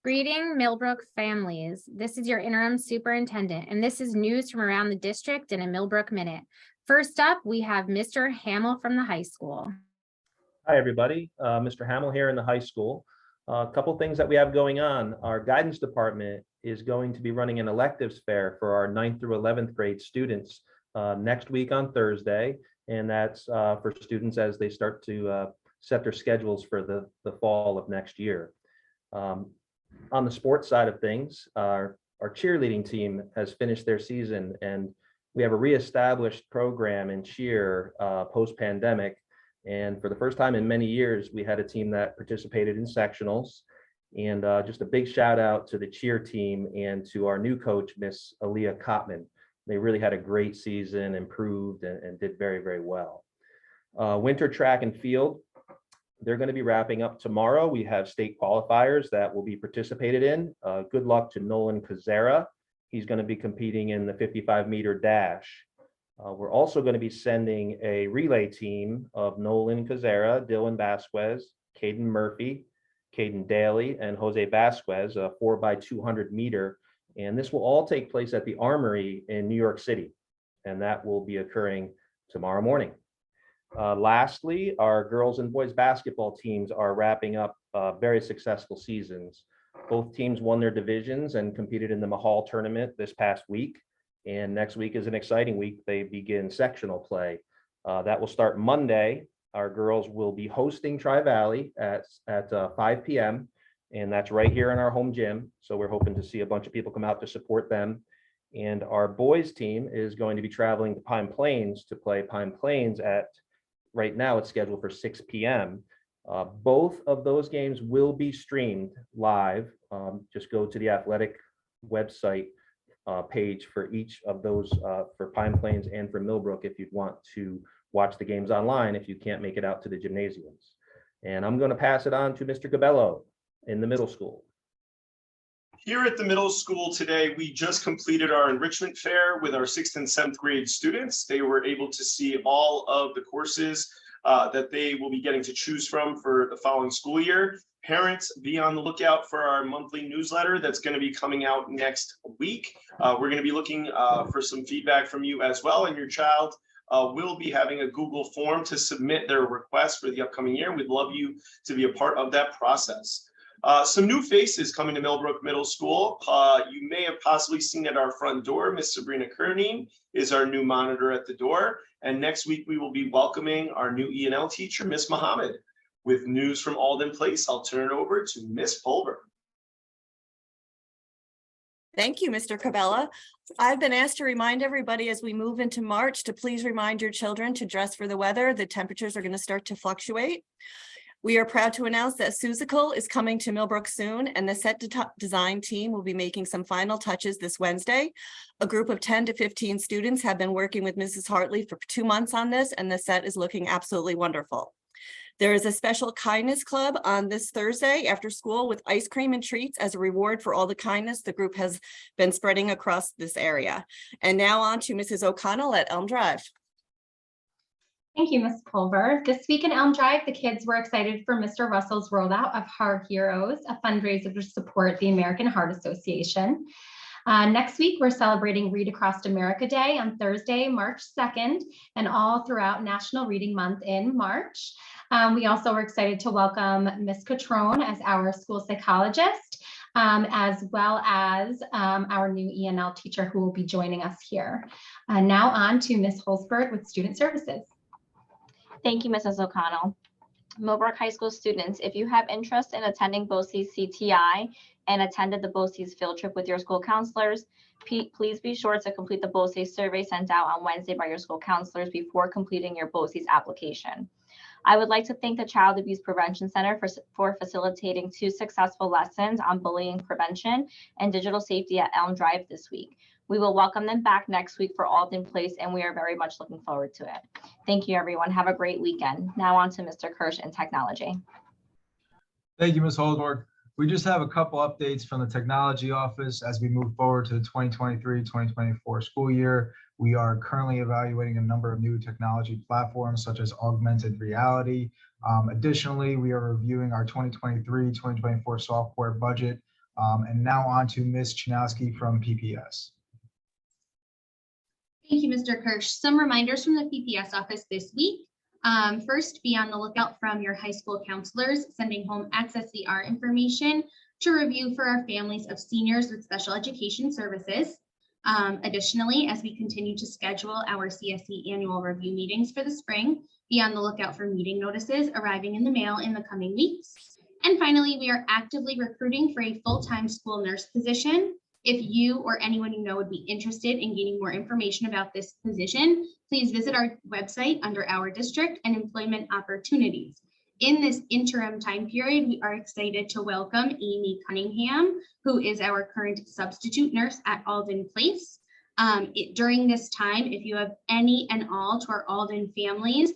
Greeting Millbrook families. This is your interim superintendent, and this is news from around the district in a Millbrook Minute. First up, we have Mr. Hamill from the high school. Hi, everybody. Mr. Hamill here in the high school. A couple things that we have going on. Our guidance department is going to be running an electives fair for our 9th through 11th grade students next week on Thursday. And that's for students as they start to set their schedules for the fall of next year. On the sports side of things, our cheerleading team has finished their season, and we have a reestablished program in cheer post-pandemic. And for the first time in many years, we had a team that participated in sectionals. And just a big shout out to the cheer team and to our new coach, Miss Aaliyah Kottman. They really had a great season, improved, and did very, very well. Winter track and field, they're going to be wrapping up tomorrow. We have state qualifiers that will be participated in. Good luck to Nolan Kazera. He's going to be competing in the 55-meter dash. We're also going to be sending a relay team of Nolan Kazera, Dylan Vasquez, Caden Murphy, Caden Daly, and Jose Vasquez, a 4x200 meter. And this will all take place at the Armory in New York City. And that will be occurring tomorrow morning. Lastly, our girls and boys basketball teams are wrapping up very successful seasons. Both teams won their divisions and competed in the Mahal tournament this past week. And next week is an exciting week. They begin sectional play. That will start Monday. Our girls will be hosting Tri-Valley at 5 p.m. And that's right here in our home gym. So we're hoping to see a bunch of people come out to support them. And our boys team is going to be traveling to Pine Plains to play Pine Plains right now it's scheduled for 6 p.m. Both of those games will be streamed live. Just go to the athletic website page for each of those for Pine Plains and for Millbrook if you'd want to watch the games online if you can't make it out to the gymnasiums. And I'm going to pass it on to Mr. Cabello in the middle school. Here at the middle school today, we just completed our enrichment fair with our 6th and 7th grade students. They were able to see all of the courses that they will be getting to choose from for the following school year. Parents, be on the lookout for our monthly newsletter that's going to be coming out next week. We're going to be looking for some feedback from you as well, and your child will be having a Google form to submit their request for the upcoming year. We'd love you to be a part of that process. Some new faces coming to Millbrook Middle School. You may have possibly seen at our front door, Miss Sabrina Kearney is our new monitor at the door. And next week, we will be welcoming our new E&L teacher, Miss Muhammad. With news from Alden Place, I'll turn it over to Miss Pulver. Thank you, Mr. Cabela. I've been asked to remind everybody as we move into March to please remind your children to dress for the weather. The temperatures are going to start to fluctuate. We are proud to announce that Susical is coming to Millbrook soon, and the set design team will be making some final touches this Wednesday. A group of 10 to 15 students have been working with Mrs. Hartley for 2 months on this, and the set is looking absolutely wonderful. There is a special kindness club on this Thursday after school with ice cream and treats as a reward for all the kindness the group has been spreading across this area. And now on to Mrs. O'Connell at Elm Drive. Thank you, Ms. Pulver. This week in Elm Drive, the kids were excited for Mr. Russell's rollout of Heart Heroes, a fundraiser to support the American Heart Association. Next week, we're celebrating Read Across America Day on Thursday, March 2nd, and all throughout National Reading Month in March. We also are excited to welcome Ms. Catrone as our school psychologist, as well as our new E&L teacher who will be joining us here. Now on to Ms. Holzberg with Student Services. Thank you, Mrs. O'Connell. Millbrook High School students, if you have interest in attending BOCES CTI and attended the BOCES field trip with your school counselors, please be sure to complete the BOCES survey sent out on Wednesday by your school counselors before completing your BOCES application. I would like to thank the Child Abuse Prevention Center for facilitating 2 successful lessons on bullying prevention and digital safety at Elm Drive this week. We will welcome them back next week for Alden Place, and we are very much looking forward to it. Thank you, everyone. Have a great weekend. Now on to Mr. Kirsch and technology. Thank you, Ms. Holdberg. We just have a couple updates from the technology office as we move forward to the 2023-2024 school year. We are currently evaluating a number of new technology platforms such as augmented reality. Additionally, we are reviewing our 2023-2024 software budget And now on to Ms. Chanowski from PPS. Thank you, Mr. Kirsch. Some reminders from the PPS office this week. First, be on the lookout from your high school counselors sending home Access ER information to review for our families of seniors with special education services. Additionally, as we continue to schedule our CSE annual review meetings for the spring, be on the lookout for meeting notices arriving in the mail in the coming weeks. And finally, we are actively recruiting for a full-time school nurse position. If you or anyone you know would be interested in gaining more information about this position, please visit our website under our district and employment opportunities. In this interim time period, we are excited to welcome Amy Cunningham, who is our current substitute nurse at Alden Place. During this time, if you have any and all to our Alden families,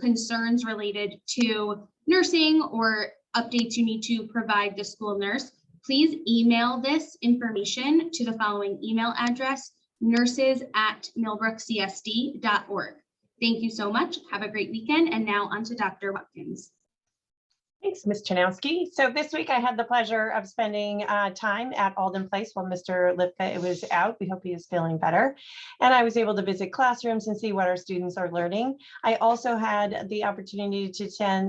concerns related to nursing or updates you need to provide the school nurse, please email this information to the following email address, nurses@millbrookcsd.org. Thank you so much. Have a great weekend. And now on to Dr. Watkins. Thanks, Ms. Chanowski. So this week I had the pleasure of spending time at Alden Place while Mr. Lipka was out. We hope he is feeling better. And I was able to visit classrooms and see what our students are learning. I also had the opportunity to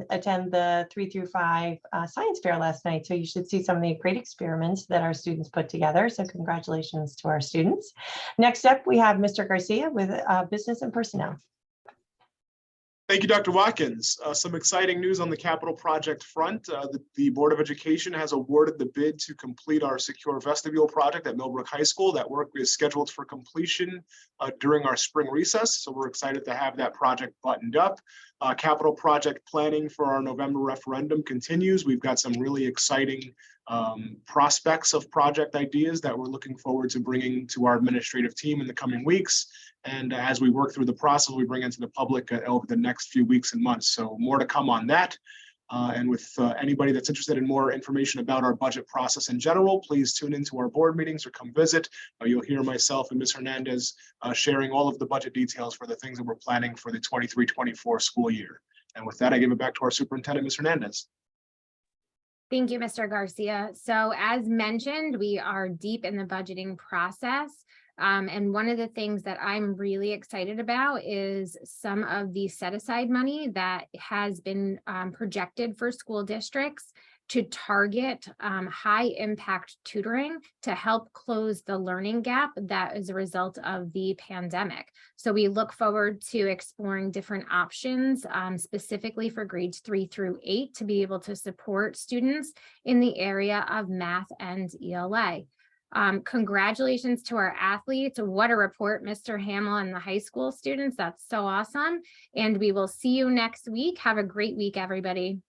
attend the 3 through 5 science fair last night. So you should see some of the great experiments that our students put together. So congratulations to our students. Next up, we have Mr. Garcia with Business and Personnel. Thank you, Dr. Watkins. Some exciting news on the capital project front. The Board of Education has awarded the bid to complete our secure vestibule project at Millbrook High School. That work is scheduled for completion during our spring recess. So we're excited to have that project buttoned up. Capital project planning for our November referendum continues. We've got some really exciting prospects of project ideas that we're looking forward to bringing to our administrative team in the coming weeks. And as we work through the process, we bring into the public over the next few weeks and months. So more to come on that. And with anybody that's interested in more information about our budget process in general, please tune into our board meetings or come visit. You'll hear myself and Ms. Hernandez sharing all of the budget details for the things that we're planning for the 23-24 school year. And with that, I give it back to our superintendent, Ms. Hernandez. Thank you, Mr. Garcia. So as mentioned, we are deep in the budgeting process. And one of the things that I'm really excited about is some of the set aside money that has been projected for school districts to target high impact tutoring to help close the learning gap that is a result of the pandemic. So we look forward to exploring different options specifically for grades 3 through 8 to be able to support students in the area of math and ELA. Congratulations to our athletes. What a report, Mr. Hamill and the high school students. That's so awesome. And we will see you next week. Have a great week, everybody.